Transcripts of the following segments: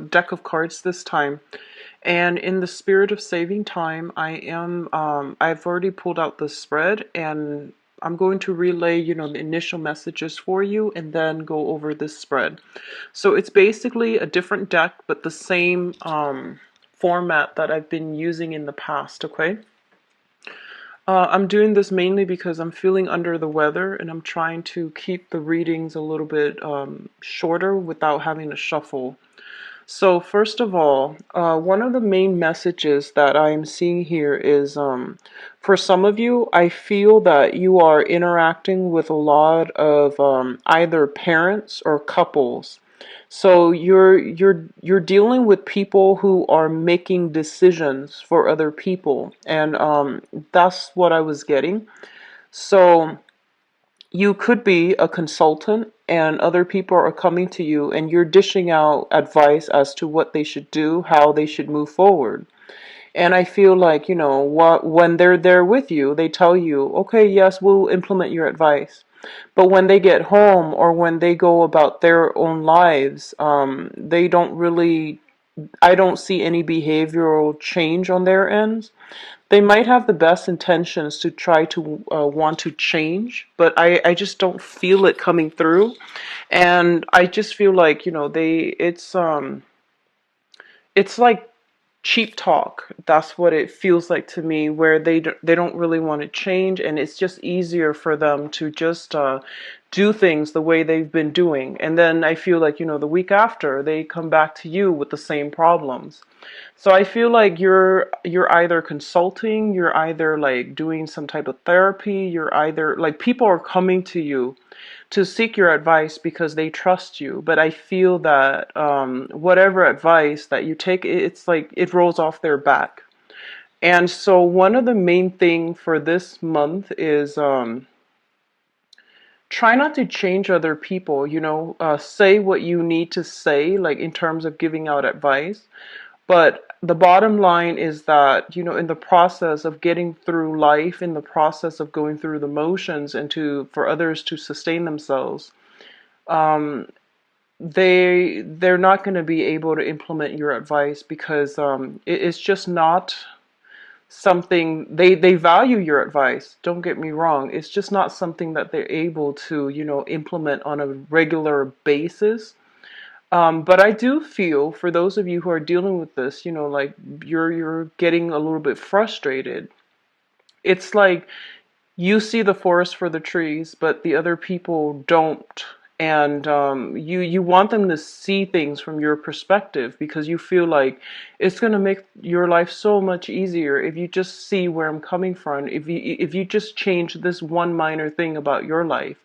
deck of cards this time. And in the spirit of saving time, I've already pulled out the spread, and I'm going to relay, the initial messages for you and then go over this spread. So it's basically a different deck, but the same format that I've been using in the past, okay? I'm doing this mainly because I'm feeling under the weather and I'm trying to keep the readings a little bit shorter without having to shuffle. So first of all, one of the main messages that I'm seeing here is for some of you, I feel that you are interacting with a lot of either parents or couples. So you're dealing with people who are making decisions for other people, and that's what I was getting. So you could be a consultant and other people are coming to you and you're dishing out advice as to what they should do, how they should move forward. And I feel like, when they're there with you, they tell you, okay, yes, we'll implement your advice. But when they get home or when they go about their own lives, they don't really, I don't see any behavioral change on their ends. They might have the best intentions to try to want to change, but I just don't feel it coming through. And I just feel like, it's like cheap talk. That's what it feels like to me, where they don't really want to change, and it's just easier for them to just do things the way they've been doing. And then I feel like, the week after, they come back to you with the same problems. So I feel like you're either consulting, you're either like doing some type of therapy, you're either like people are coming to you to seek your advice because they trust you. But I feel that whatever advice that you take, it's like it rolls off their back. And so one of the main thing for this month is try not to change other people. Say what you need to say, like in terms of giving out advice. But the bottom line is that, in the process of getting through life, in the process of going through the motions and for others to sustain themselves, um, they're not going to be able to implement your advice because it's just not something they value your advice. Don't get me wrong. It's just not something that they're able to, implement on a regular basis. But I do feel for those of you who are dealing with this, like you're getting a little bit frustrated. It's like you see the forest for the trees, but the other people don't. And you want them to see things from your perspective because you feel like it's going to make your life so much easier if you just see where I'm coming from. If you just change this one minor thing about your life.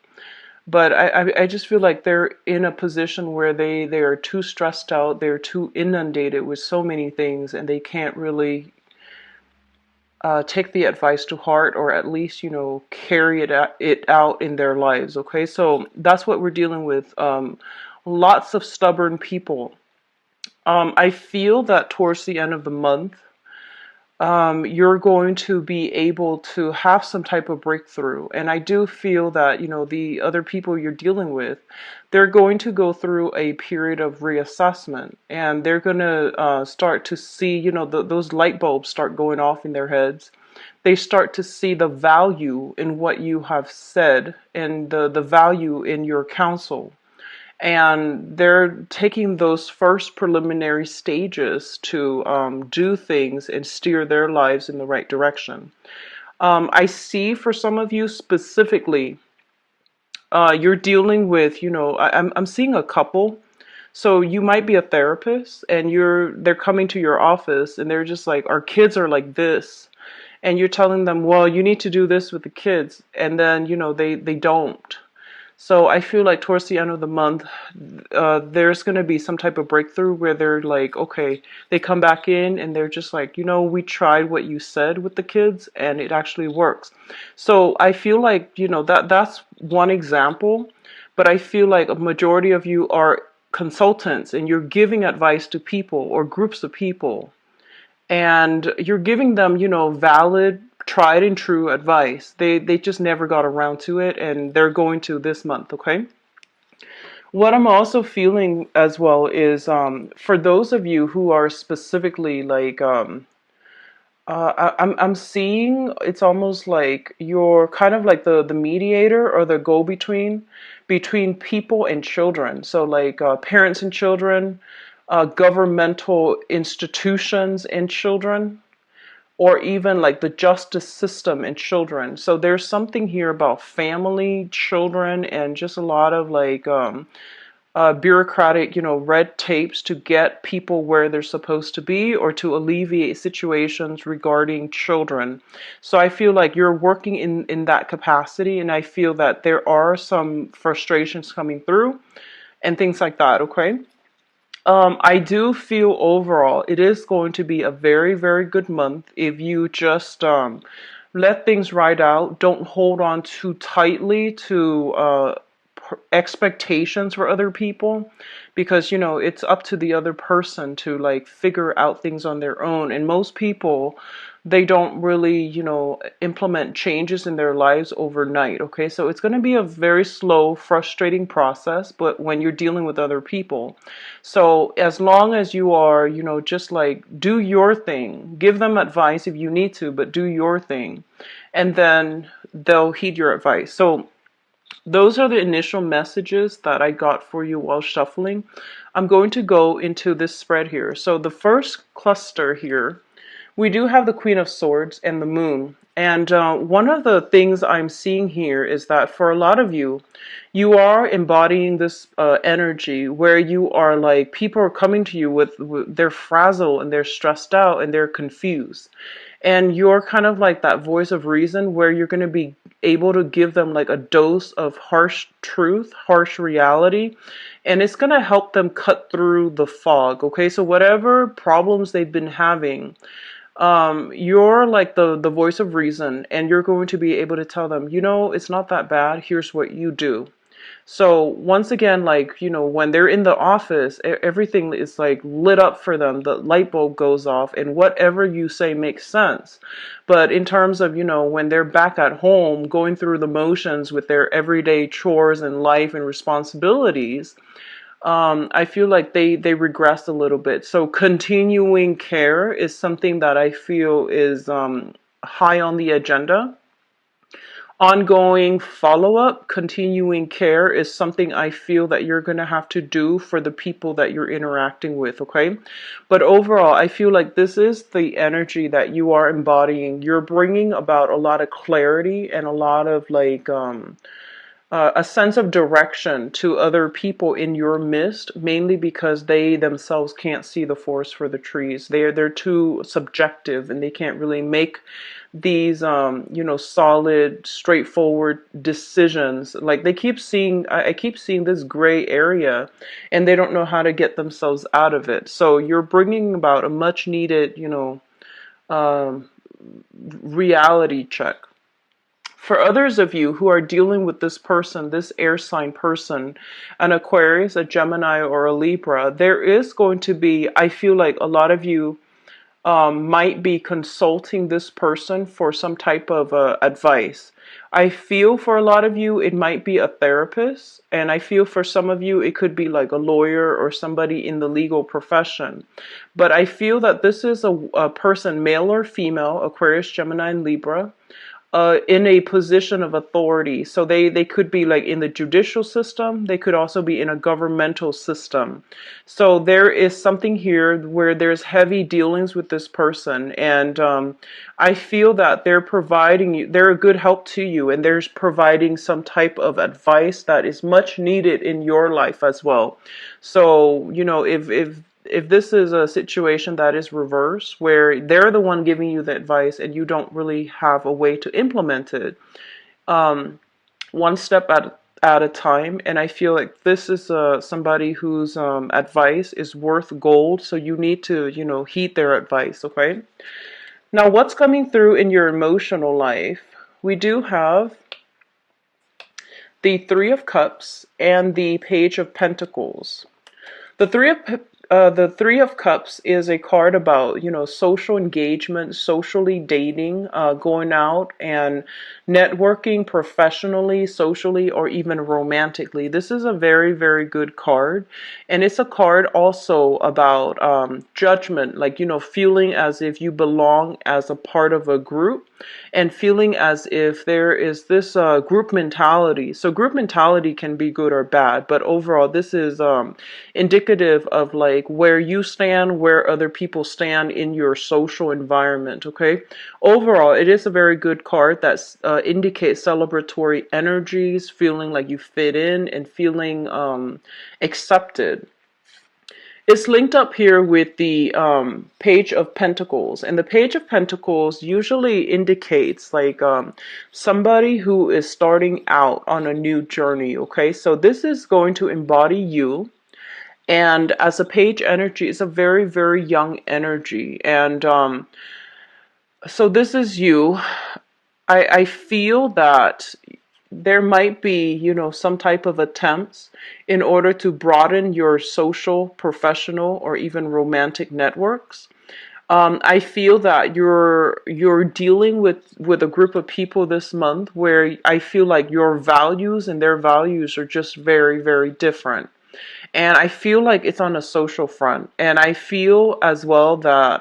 But I just feel like they're in a position where they are too stressed out, they're too inundated with so many things, and they can't really take the advice to heart, or at least, carry it out in their lives, okay? So that's what we're dealing with. Lots of stubborn people. I feel that towards the end of the month, you're going to be able to have some type of breakthrough. And I do feel that, the other people you're dealing with, they're going to go through a period of reassessment and they're going to start to see, those light bulbs start going off in their heads. They start to see the value in what you have said and the value in your counsel. And they're taking those first preliminary stages to do things and steer their lives in the right direction. I see for some of you specifically, you're dealing with, I'm seeing a couple. So you might be a therapist and they're coming to your office and they're just like, our kids are like this. And you're telling them, well, you need to do this with the kids. And then, they don't. So I feel like towards the end of the month, there's going to be some type of breakthrough where they're like, okay, they come back in and they're just like, we tried what you said with the kids and it actually works. So I feel like, that's one example, but I feel like a majority of you are consultants and you're giving advice to people or groups of people and you're giving them, valid, tried and true advice. They just never got around to it, and they're going to this month, okay? What I'm also feeling as well is for those of you who are specifically like I'm seeing it's almost like you're kind of like the mediator or the go between people and children. So like parents and children, governmental institutions and children, or even like the justice system and children. So there's something here about family, children, and just a lot of like bureaucratic, red tapes to get people where they're supposed to be or to alleviate situations regarding children. So I feel like you're working in that capacity, and I feel that there are some frustrations coming through and things like that, okay? I do feel overall it is going to be a very, very good month if you just let things ride out. Don't hold on too tightly to expectations for other people, because it's up to the other person to like figure out things on their own, and most people, they don't really implement changes in their lives overnight. Okay, so it's going to be a very slow, frustrating process, but when you're dealing with other people, so as long as you are just like do your thing, give them advice if you need to, but do your thing, and then they'll heed your advice. So those are the initial messages that I got for you while shuffling. I'm going to go into this spread here. So the first cluster here, we do have the Queen of Swords and the Moon. And one of the things I'm seeing here is that for a lot of you, you are embodying this energy where you are like, people are coming to you with they're frazzled and they're stressed out and they're confused. And you're kind of like that voice of reason where you're going to be able to give them like a dose of harsh truth, harsh reality, and it's going to help them cut through the fog. Okay, so whatever problems they've been having, you're like the voice of reason, and you're going to be able to tell them, it's not that bad. Here's what you do. So once again, like, when they're in the office, everything is like lit up for them. The light bulb goes off and whatever you say makes sense. But in terms of, when they're back at home, going through the motions with their everyday chores and life and responsibilities, I feel like they regressed a little bit. So continuing care is something that I feel is high on the agenda. Ongoing follow-up, continuing care is something I feel that you're going to have to do for the people that you're interacting with, okay? But overall, I feel like this is the energy that you are embodying. You're bringing about a lot of clarity and a lot of like a sense of direction to other people in your midst, mainly because they themselves can't see the forest for the trees. They're too subjective and they can't really make these solid, straightforward decisions. Like they keep seeing, I keep seeing this gray area, and they don't know how to get themselves out of it. So you're bringing about a much needed um, reality check. For others of you who are dealing with this person, this air sign person, an Aquarius, a Gemini, or a Libra, there is going to be, I feel like a lot of you might be consulting this person for some type of advice. I feel for a lot of you, it might be a therapist, and I feel for some of you, it could be like a lawyer or somebody in the legal profession. But I feel that this is a person, male or female, Aquarius, Gemini, and Libra, in a position of authority. So they could be like in the judicial system. They could also be in a governmental system. So there is something here where there's heavy dealings with this person. And I feel that they're providing you, they're a good help to you. And they're providing some type of advice that is much needed in your life as well. So, if this is a situation that is reversed, where they're the one giving you the advice and you don't really have a way to implement it, one step at a time. And I feel like this is somebody whose advice is worth gold. So you need to, heed their advice, okay? Now, what's coming through in your emotional life? We do have the Three of Cups and the Page of Pentacles. The the Three of Cups is a card about, social engagement, socially dating, going out and networking professionally, socially, or even romantically. This is a very, very good card. And it's a card also about judgment, like, feeling as if you belong as a part of a group and feeling as if there is this group mentality. So group mentality can be good or bad, but overall, this is indicative of like where you stand, where other people stand in your social environment. Okay, overall, it is a very good card that indicates celebratory energies, feeling like you fit in and feeling accepted. It's linked up here with the Page of Pentacles, and the Page of Pentacles usually indicates like somebody who is starting out on a new journey. Okay, so this is going to embody you. And as a page energy, it's a very, very young energy. And so this is you. I feel that there might be, some type of attempts in order to broaden your social, professional, or even romantic networks. I feel that you're dealing with a group of people this month where I feel like your values and their values are just very, very different. And I feel like it's on a social front. And I feel as well that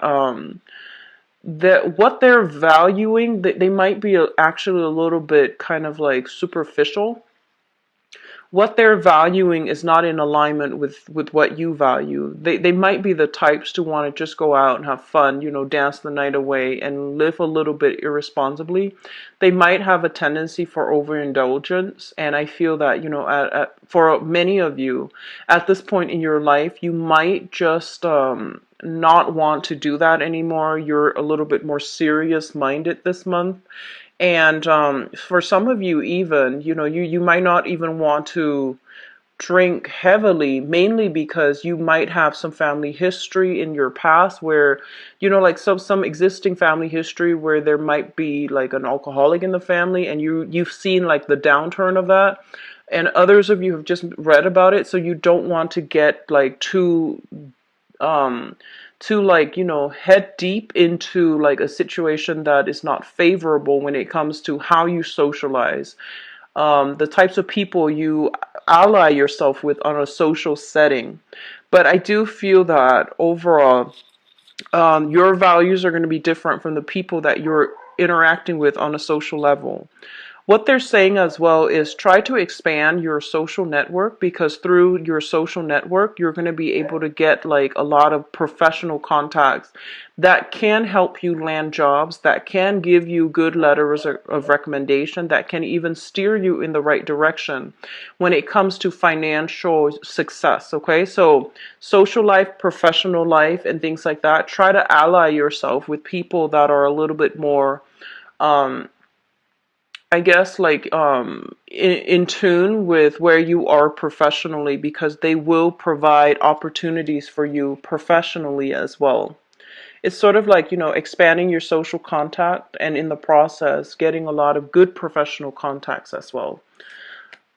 what they're valuing, they might be actually a little bit kind of like superficial. What they're valuing is not in alignment with what you value. They might be the types to want to just go out and have fun, dance the night away and live a little bit irresponsibly. They might have a tendency for overindulgence. And I feel that, for many of you at this point in your life, you might just not want to do that anymore. You're a little bit more serious minded this month. And for some of you, even, you might not even want to drink heavily, mainly because you might have some family history in your past where, like some existing family history where there might be like an alcoholic in the family, and you've seen like the downturn of that. And others of you have just read about it, so you don't want to get like um like head deep into like a situation that is not favorable when it comes to how you socialize, the types of people you ally yourself with on a social setting. But I do feel that overall, your values are going to be different from the people that you're interacting with on a social level. What they're saying as well is try to expand your social network, because through your social network, you're going to be able to get like a lot of professional contacts that can help you land jobs, that can give you good letters of recommendation, that can even steer you in the right direction when it comes to financial success. Okay, so social life, professional life, and things like that. Try to ally yourself with people that are a little bit more I guess like in tune with where you are professionally, because they will provide opportunities for you professionally as well. It's sort of like, expanding your social contact, and in the process getting a lot of good professional contacts as well.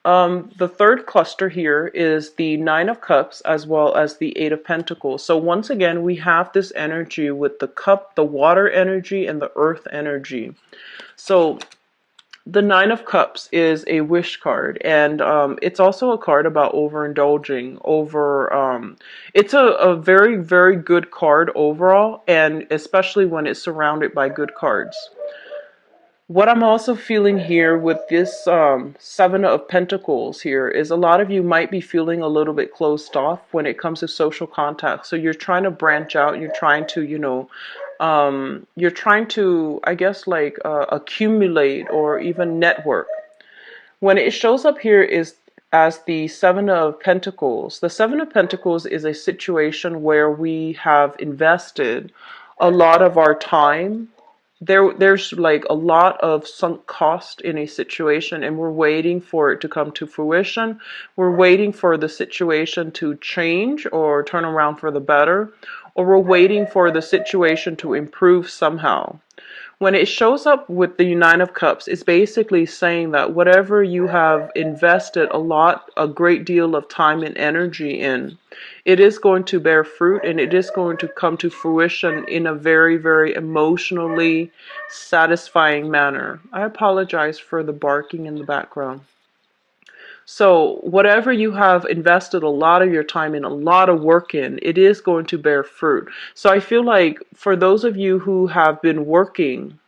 The third cluster here is the Nine of Cups as well as the Eight of Pentacles. So once again, we have this energy with the cup, the water energy, and the earth energy. So the Nine of Cups is a wish card, and it's also a card about overindulging. It's a very, very good card overall, and especially when it's surrounded by good cards. What I'm also feeling here with this Seven of Pentacles here is a lot of you might be feeling a little bit closed off when it comes to social contact. So you're trying to branch out. You're trying to, I guess, like accumulate or even network. When it shows up here is as the Seven of Pentacles. The Seven of Pentacles is a situation where we have invested a lot of our time. There's like a lot of sunk cost in a situation, and we're waiting for it to come to fruition. We're waiting for the situation to change or turn around for the better, or we're waiting for the situation to improve somehow. When it shows up with the Nine of Cups, it's basically saying that whatever you have invested a great deal of time and energy in, it is going to bear fruit and it is going to come to fruition in a very, very emotionally satisfying manner. I apologize for the barking in the background. So, whatever you have invested a lot of your time in, a lot of work in, it is going to bear fruit. So, I feel like for those of you who have been working,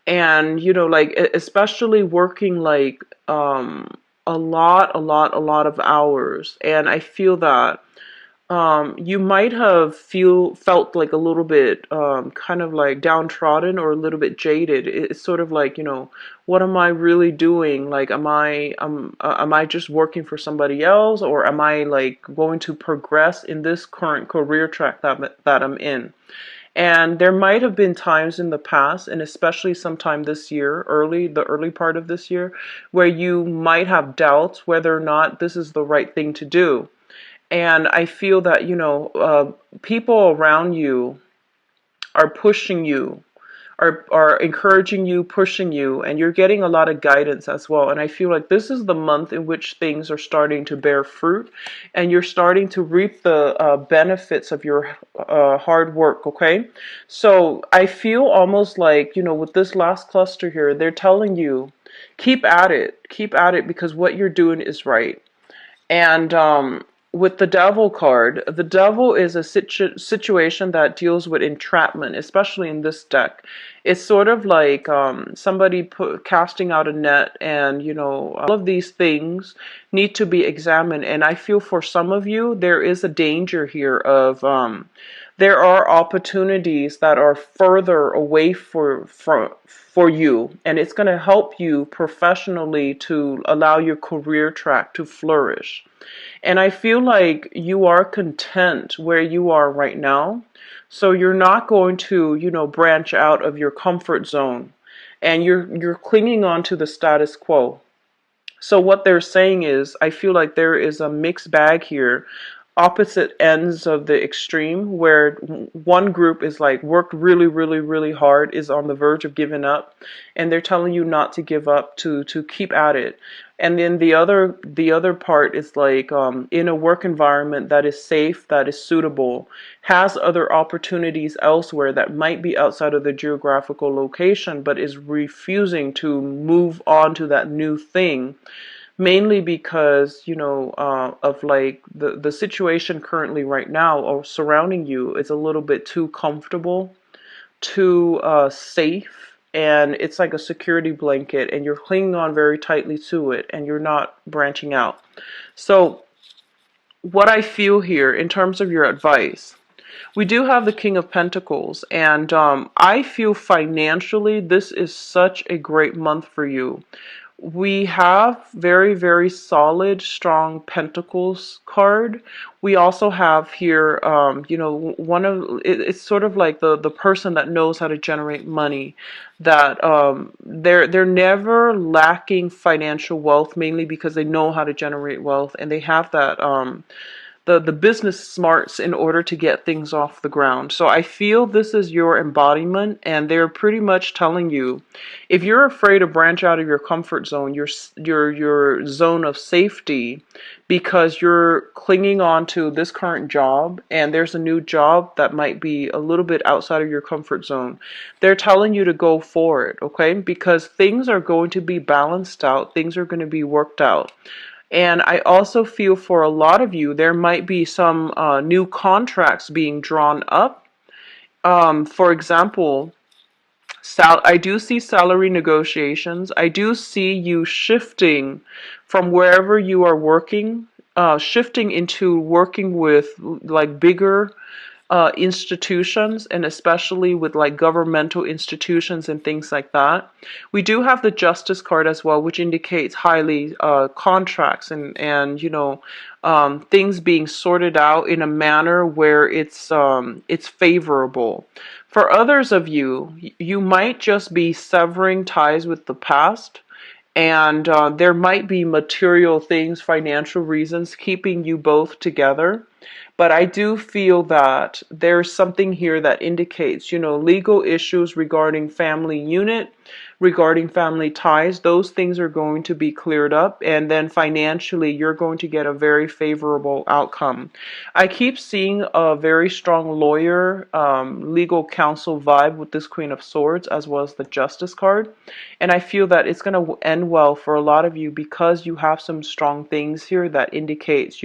and like especially working like a lot of hours, and I feel that you might have felt like a little bit kind of like downtrodden or a little bit jaded. It's sort of like, what am I really doing? Like, am I just working for somebody else, or am I like going to progress in this current career track that I'm in? And there might have been times in the past, and especially sometime this year, the early part of this year, where you might have doubts whether or not this is the right thing to do. And I feel that, people around you are pushing you, are encouraging you, pushing you, and you're getting a lot of guidance as well. And I feel like this is the month in which things are starting to bear fruit, and you're starting to reap the benefits of your hard work, okay? So I feel almost like, with this last cluster here, they're telling you, keep at it, because what you're doing is right. And with the devil card, the devil is a situation that deals with entrapment, especially in this deck. It's sort of like somebody casting out a net, and all of these things need to be examined. And I feel for some of you, there is a danger here of there are opportunities that are further away for you, and it's going to help you professionally to allow your career track to flourish. And I feel like you are content where you are right now. So you're not going to, branch out of your comfort zone, and you're clinging on to the status quo. So what they're saying is, I feel like there is a mixed bag here, opposite ends of the extreme, where one group is like worked really, really, really hard, is on the verge of giving up, and they're telling you not to give up, to keep at it. And then the other part is like in a work environment that is safe, that is suitable, has other opportunities elsewhere that might be outside of the geographical location, but is refusing to move on to that new thing, mainly because of like the situation currently right now or surrounding you is a little bit too comfortable, too safe, and it's like a security blanket, and you're clinging on very tightly to it, and you're not branching out. So what I feel here in terms of your advice, we do have the King of Pentacles, and I feel financially this is such a great month for you. We have very, very solid, strong Pentacles card. We also have here, it's sort of like the person that knows how to generate money, that they're never lacking financial wealth, mainly because they know how to generate wealth, and they have that the business smarts in order to get things off the ground. So I feel this is your embodiment, and they're pretty much telling you, if you're afraid to branch out of your comfort zone, your zone of safety, because you're clinging on to this current job, and there's a new job that might be a little bit outside of your comfort zone, they're telling you to go for it, okay? Because things are going to be balanced out, things are going to be worked out. And I also feel for a lot of you, there might be some new contracts being drawn up. For example, I do see salary negotiations. I do see you shifting from wherever you are working, shifting into working with like bigger institutions, and especially with like governmental institutions and things like that. We do have the Justice card as well, which indicates highly contracts and things being sorted out in a manner where it's favorable. For others of you, you might just be severing ties with the past. And there might be material things, financial reasons keeping you both together. But I do feel that there's something here that indicates, legal issues regarding family unit, regarding family ties. Those things are going to be cleared up. And then financially, you're going to get a very favorable outcome. I keep seeing a very strong lawyer, legal counsel vibe with this Queen of Swords, as well as the Justice card. And I feel that it's going to end well for a lot of you because you have some strong things here that indicates,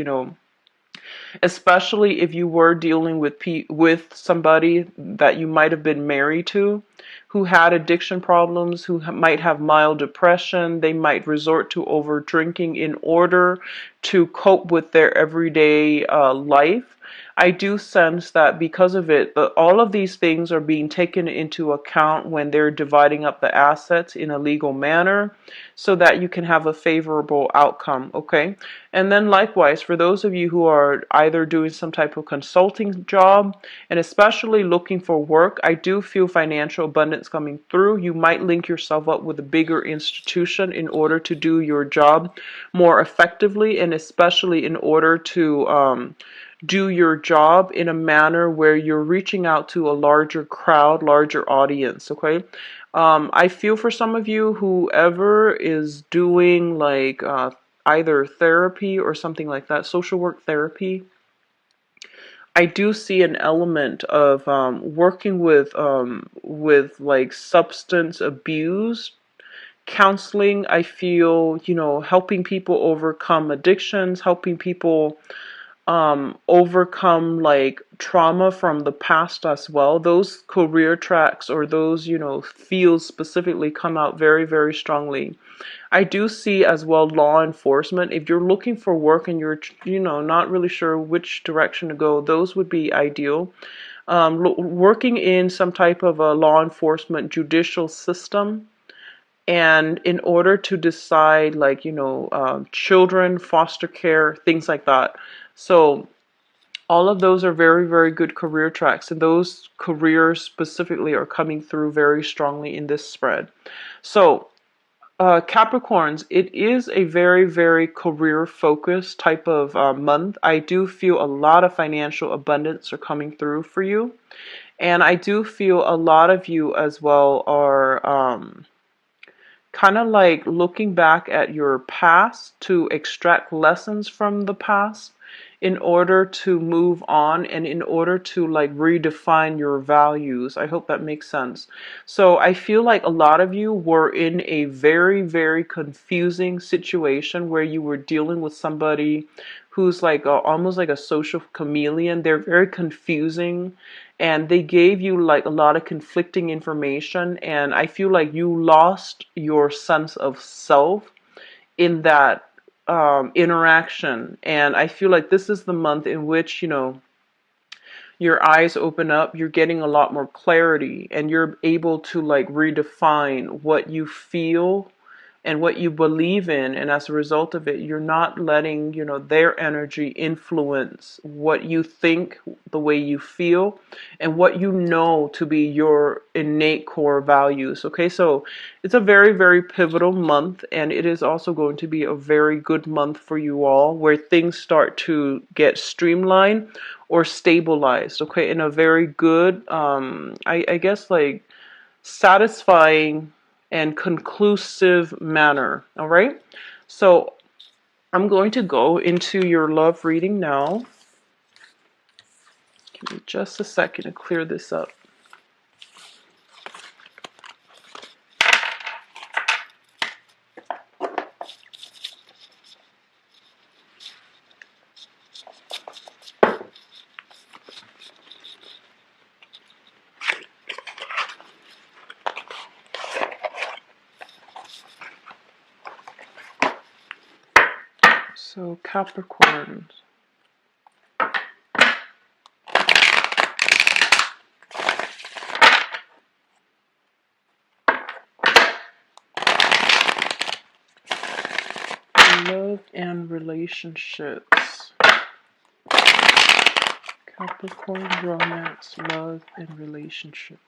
especially if you were dealing with somebody that you might have been married to, who had addiction problems, who might have mild depression. They might resort to over drinking in order to cope with their everyday life. I do sense that because of it, all of these things are being taken into account when they're dividing up the assets in a legal manner so that you can have a favorable outcome, okay? And then likewise, for those of you who are either doing some type of consulting job and especially looking for work, I do feel financial abundance coming through. You might link yourself up with a bigger institution in order to do your job more effectively, and especially in order to do your job in a manner where you're reaching out to a larger crowd, larger audience, okay? I feel for some of you, whoever is doing like either therapy or something like that, social work therapy, I do see an element of working with like substance abuse counseling. I feel, helping people overcome addictions, helping people overcome like trauma from the past as well. Those career tracks or those, fields specifically come out very, very strongly. I do see as well law enforcement. If you're looking for work and you're, not really sure which direction to go, those would be ideal. Working in some type of a law enforcement judicial system, and in order to decide like, children, foster care, things like that. So all of those are very, very good career tracks, and those careers specifically are coming through very strongly in this spread. So Capricorns, it is a very, very career focused type of month. I do feel a lot of financial abundance are coming through for you. And I do feel a lot of you as well are kind of like looking back at your past to extract lessons from the past in order to move on and in order to like redefine your values. I hope that makes sense. So I feel like a lot of you were in a very, very confusing situation where you were dealing with somebody who's like almost like a social chameleon. They're very confusing, and they gave you like a lot of conflicting information, and I feel like you lost your sense of self in that interaction. And I feel like this is the month in which, your eyes open up, you're getting a lot more clarity, and you're able to like redefine what you feel and what you believe in. And as a result of it, you're not letting, their energy influence what you think, the way you feel, and what you know to be your innate core values. Okay, so it's a very, very pivotal month, and it is also going to be a very good month for you all, where things start to get streamlined or stabilized, okay, in a very good, I guess, like satisfying and conclusive manner. All right, so I'm going to go into your love reading now. Give me just a second to clear this up. So Capricorn, love and relationships. Capricorn, romance, love, and relationships.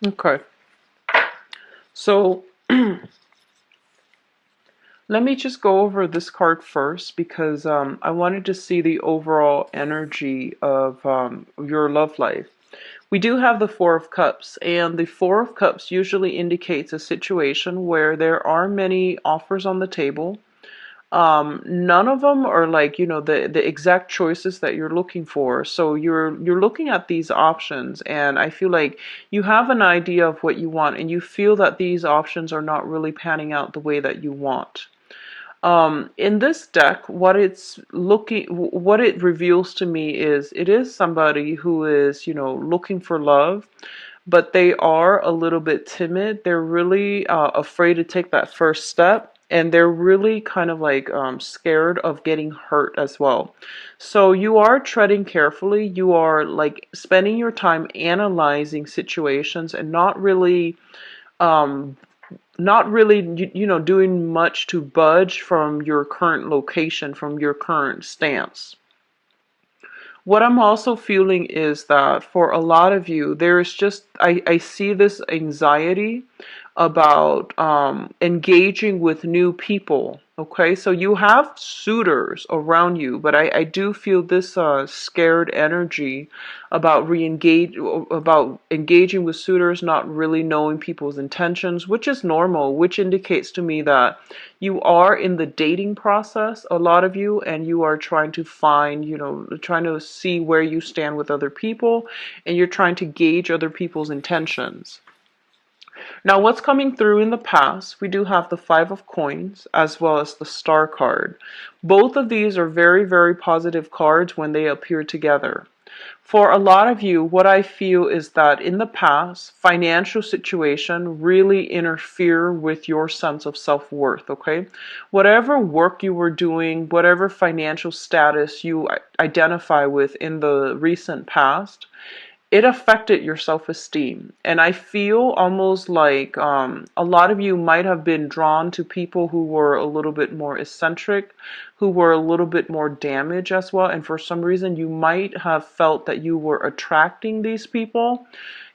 Okay. So let me just go over this card first because I wanted to see the overall energy of your love life. We do have the Four of Cups, and the Four of Cups usually indicates a situation where there are many offers on the table. None of them are like, the exact choices that you're looking for. So you're looking at these options, and I feel like you have an idea of what you want, and you feel that these options are not really panning out the way that you want. In this deck, what it reveals to me is it is somebody who is, looking for love, but they are a little bit timid. They're really afraid to take that first step, and they're really kind of like scared of getting hurt as well. So you are treading carefully. You are like spending your time analyzing situations and um, not really, doing much to budge from your current location, from your current stance. What I'm also feeling is that for a lot of you, there's just, I see this anxiety about engaging with new people. Okay, so you have suitors around you, but I do feel this scared energy about engaging with suitors, not really knowing people's intentions, which is normal, which indicates to me that you are in the dating process, a lot of you, and you are trying to find, trying to see where you stand with other people, and you're trying to gauge other people's intentions. Now, what's coming through in the past, we do have the Five of Coins as well as the Star card. Both of these are very, very positive cards when they appear together. For a lot of you, what I feel is that in the past, financial situation really interfere with your sense of self-worth, okay? Whatever work you were doing, whatever financial status you identify with in the recent past, it affected your self-esteem. And I feel almost like a lot of you might have been drawn to people who were a little bit more eccentric, who were a little bit more damaged as well. And for some reason, you might have felt that you were attracting these people.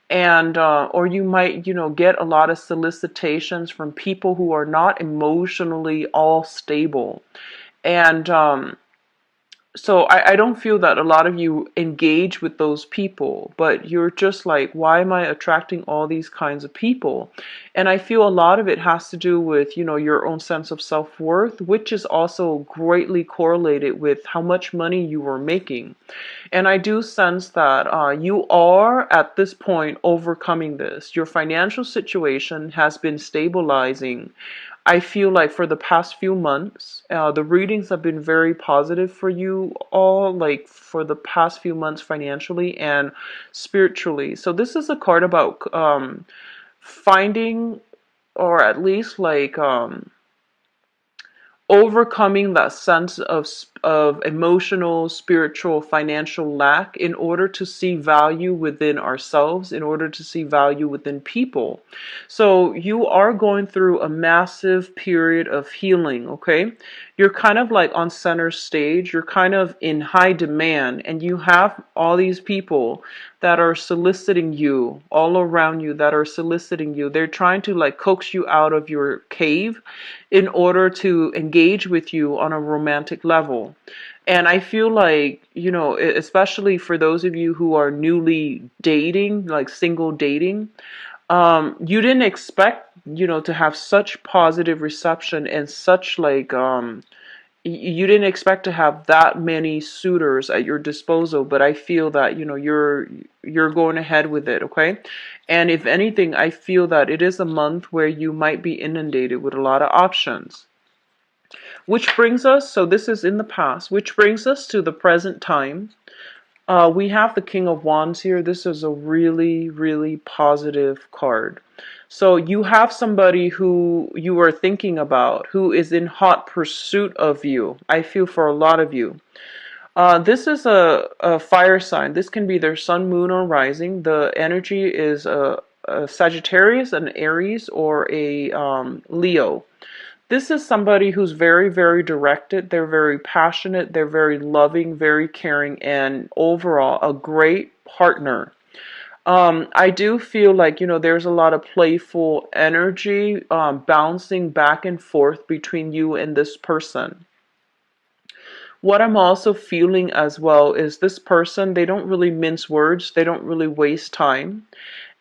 And or you might, get a lot of solicitations from people who are not emotionally all stable. And so I don't feel that a lot of you engage with those people, but you're just like, why am I attracting all these kinds of people? And I feel a lot of it has to do with, your own sense of self-worth, which is also greatly correlated with how much money you are making. And I do sense that you are at this point overcoming this. Your financial situation has been stabilizing. I feel like for the past few months, the readings have been very positive for you all, like for the past few months financially and spiritually. So this is a card about finding, or at least like overcoming that sense of emotional, spiritual, financial lack in order to see value within ourselves, in order to see value within people. So you are going through a massive period of healing, okay? You're kind of like on center stage, you're kind of in high demand, and you have all these people that are soliciting you, all around you, that are soliciting you. They're trying to like coax you out of your cave in order to engage with you on a romantic level. And I feel like, especially for those of you who are newly dating, like single dating, you didn't expect, to have such positive reception and such like, you didn't expect to have that many suitors at your disposal, but I feel that, you're going ahead with it, okay? And if anything, I feel that it is a month where you might be inundated with a lot of options. Which brings us, so this is in the past, which brings us to the present time. We have the King of Wands here. This is a really, really positive card. So you have somebody who you are thinking about, who is in hot pursuit of you. I feel for a lot of you. This is a fire sign. This can be their sun, moon, or rising. The energy is a Sagittarius, an Aries, or a Leo. This is somebody who's very, very directed. They're very passionate. They're very loving, very caring, and overall a great partner. I do feel like, there's a lot of playful energy bouncing back and forth between you and this person. What I'm also feeling as well is this person, they don't really mince words, they don't really waste time,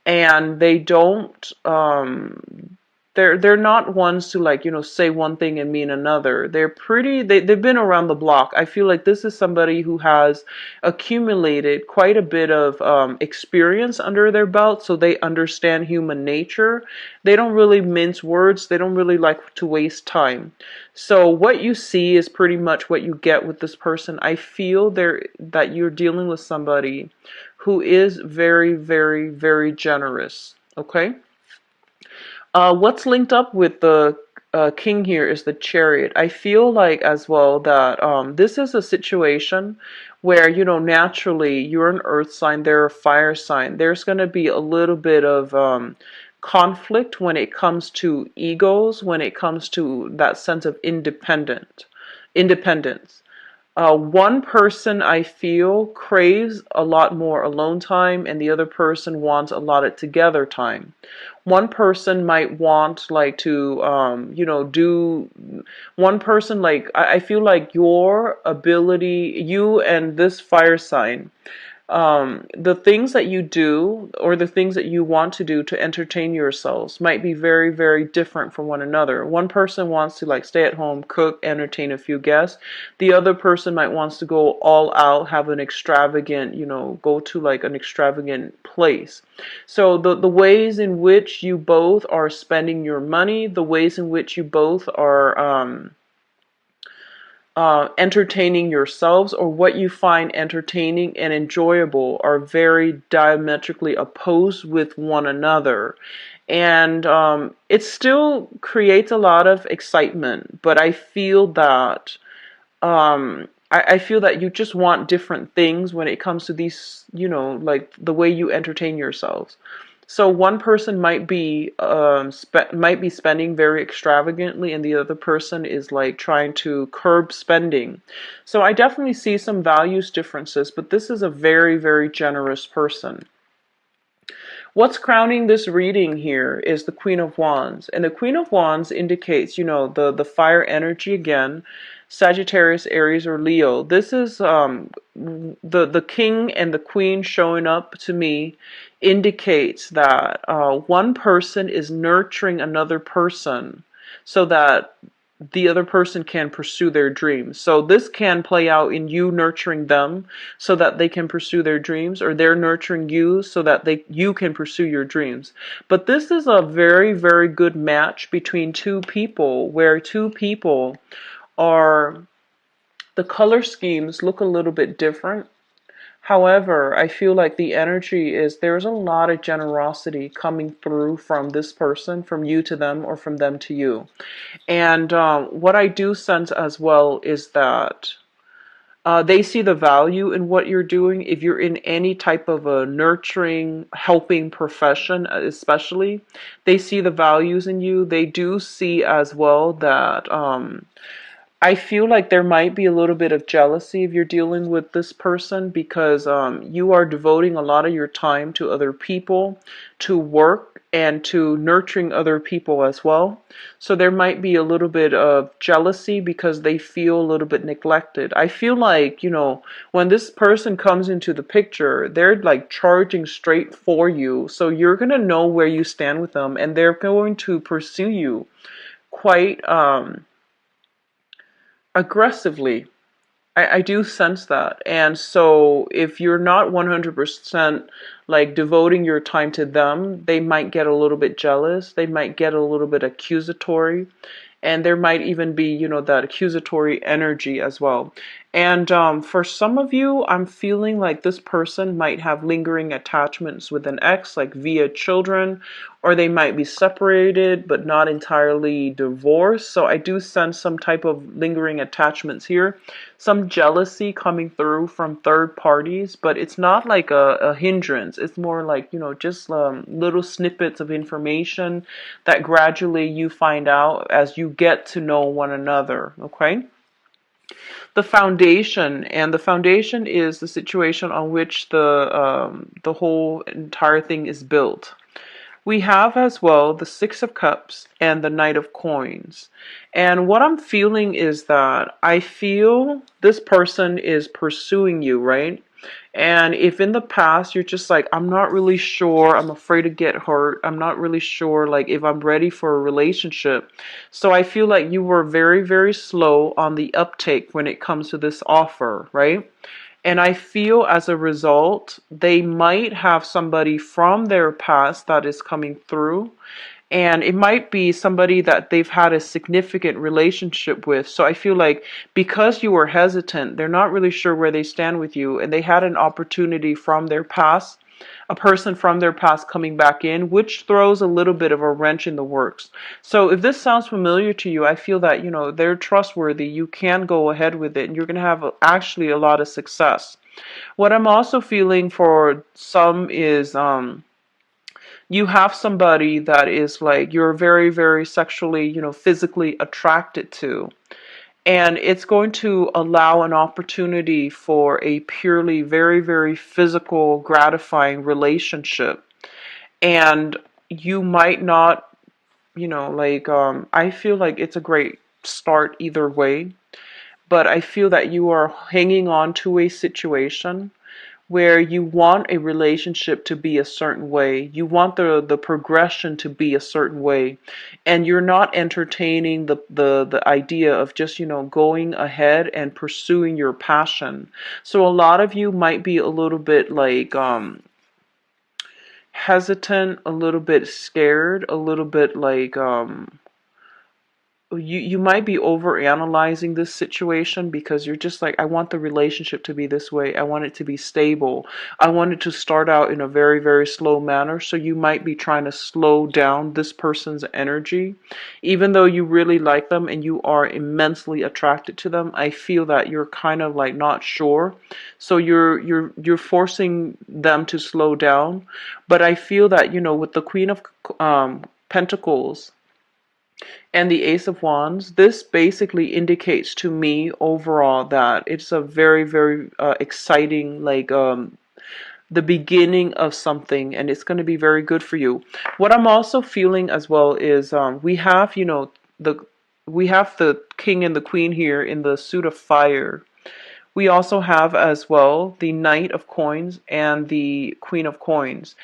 and they don't they're not ones to, like, say one thing and mean another. They've been around the block. I feel like this is somebody who has accumulated quite a bit of experience under their belt, so they understand human nature. They don't really mince words, they don't really like to waste time. So what you see is pretty much what you get with this person. I feel that you're dealing with somebody who is very, very, very generous. Okay? What's linked up with the king here is the chariot. I feel like as well that this is a situation where, naturally you're an earth sign, they're a fire sign. There's going to be a little bit of conflict when it comes to egos, when it comes to that sense of independence. One person, I feel, craves a lot more alone time, and the other person wants a lot of together time. One person might want, like, to, do. One person, like, I feel like your ability, you and this fire sign, the things that you do or the things that you want to do to entertain yourselves might be very, very different from one another. One person wants to, like, stay at home, cook, entertain a few guests. The other person might wants to go all out, have an extravagant, go to, like, an extravagant place. So the ways in which you both are spending your money, the ways in which you both are entertaining yourselves, or what you find entertaining and enjoyable, are very diametrically opposed with one another. And it still creates a lot of excitement, but I feel that I feel that you just want different things when it comes to these, like the way you entertain yourselves. So one person might be spending very extravagantly, and the other person is, like, trying to curb spending. So I definitely see some values differences, but this is a very, very generous person. What's crowning this reading here is the Queen of Wands. And the Queen of Wands indicates, the fire energy again, Sagittarius, Aries, or Leo. This is the king and the queen showing up to me indicates that one person is nurturing another person so that the other person can pursue their dreams. So this can play out in you nurturing them so that they can pursue their dreams, or they're nurturing you so that you can pursue your dreams. But this is a very, very good match between two people, where two people are, the color schemes look a little bit different. However, I feel like the energy is, there's a lot of generosity coming through from this person, from you to them, or from them to you. And what I do sense as well is that they see the value in what you're doing. If you're in any type of a nurturing, helping profession, especially, they see the values in you. They do see as well that I feel like there might be a little bit of jealousy if you're dealing with this person, because you are devoting a lot of your time to other people, to work, and to nurturing other people as well. So there might be a little bit of jealousy because they feel a little bit neglected. I feel like, when this person comes into the picture, they're, like, charging straight for you. So you're going to know where you stand with them, and they're going to pursue you quite aggressively. I do sense that. And so if you're not 100%, like, devoting your time to them, they might get a little bit jealous. They might get a little bit accusatory. And there might even be, that accusatory energy as well. And for some of you, I'm feeling like this person might have lingering attachments with an ex, like via children, or they might be separated but not entirely divorced. So I do sense some type of lingering attachments here, some jealousy coming through from third parties, but it's not like a hindrance. It's more like, just little snippets of information that gradually you find out as you get to know one another. Okay? the foundation, and the foundation is the situation on which the whole entire thing is built. We have as well the Six of Cups and the Knight of Coins. And what I'm feeling is that I feel this person is pursuing you, right? And if in the past you're just like, I'm not really sure, I'm afraid to get hurt, I'm not really sure like if I'm ready for a relationship. So I feel like you were very, very slow on the uptake when it comes to this offer, right? And I feel as a result, they might have somebody from their past that is coming through. And it might be somebody that they've had a significant relationship with. So I feel like because you were hesitant, they're not really sure where they stand with you. And they had an opportunity from their past, a person from their past coming back in, which throws a little bit of a wrench in the works. So if this sounds familiar to you, I feel that, they're trustworthy. You can go ahead with it and you're going to have actually a lot of success. What I'm also feeling for some is, you have somebody that is like you're very, very sexually, physically attracted to. And it's going to allow an opportunity for a purely very, very physical, gratifying relationship. And you might not, I feel like it's a great start either way. But I feel that you are hanging on to a situation where you want a relationship to be a certain way. You want the progression to be a certain way. And you're not entertaining the idea of just, going ahead and pursuing your passion. So a lot of you might be a little bit like hesitant, a little bit scared, a little bit like you might be over analyzing this situation because you're just like, I want the relationship to be this way. I want it to be stable. I want it to start out in a very, very slow manner. So you might be trying to slow down this person's energy. Even though you really like them and you are immensely attracted to them, I feel that you're kind of like not sure. So you're forcing them to slow down. But I feel that, with the Queen of Pentacles and the Ace of Wands, this basically indicates to me overall that it's a very, very exciting, like the beginning of something, and it's going to be very good for you. What I'm also feeling as well is we have, the we have the King and the Queen here in the suit of fire. We also have as well the Knight of Coins and the Queen of Coins.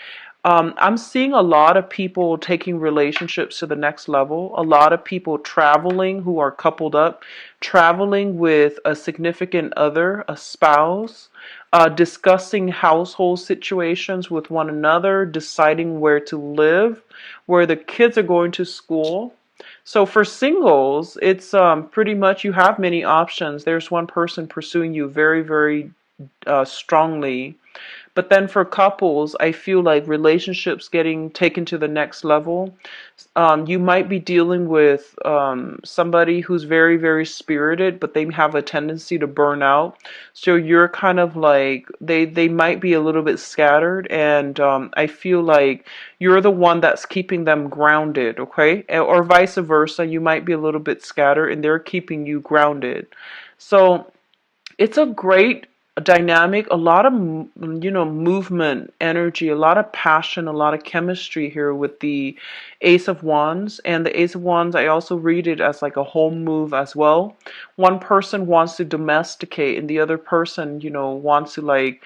I'm seeing a lot of people taking relationships to the next level, a lot of people traveling who are coupled up, traveling with a significant other, a spouse, discussing household situations with one another, deciding where to live, where the kids are going to school. So for singles, it's pretty much you have many options. There's one person pursuing you very, very strongly. But then for couples, I feel like relationships getting taken to the next level. You might be dealing with somebody who's very, very spirited, but they have a tendency to burn out. So you're kind of like, they might be a little bit scattered. And I feel like you're the one that's keeping them grounded, okay? Or vice versa. You might be a little bit scattered and they're keeping you grounded. So it's a great dynamic, a lot of movement, energy, a lot of passion, a lot of chemistry here with the Ace of Wands. And the Ace of Wands, I also read it as like a home move as well. One person wants to domesticate and the other person, wants to like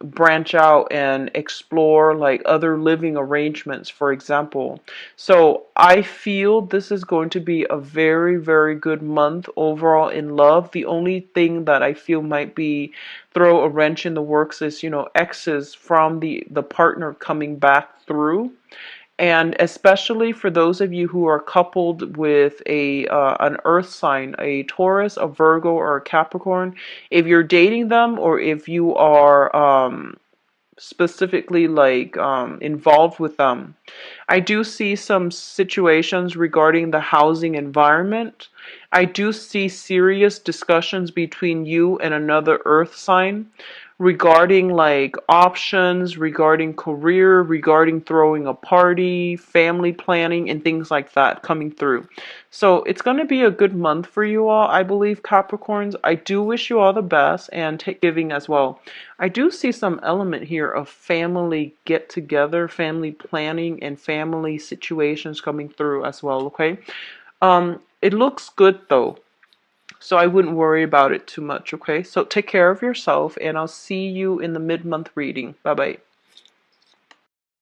branch out and explore like other living arrangements, for example. So I feel this is going to be a very, very good month overall in love. The only thing that I feel might be throw a wrench in the works is, exes from the partner coming back through. And especially for those of you who are coupled with an earth sign, a Taurus, a Virgo, or a Capricorn, if you're dating them or if you are specifically like involved with them, I do see some situations regarding the housing environment. I do see serious discussions between you and another earth sign regarding like options, regarding career, regarding throwing a party, family planning, and things like that coming through. So it's going to be a good month for you all, I believe, Capricorns. I do wish you all the best, and take giving as well. I do see some element here of family get together, family planning, and family situations coming through as well, okay? It looks good though. So I wouldn't worry about it too much, okay? So take care of yourself, and I'll see you in the mid-month reading. Bye-bye.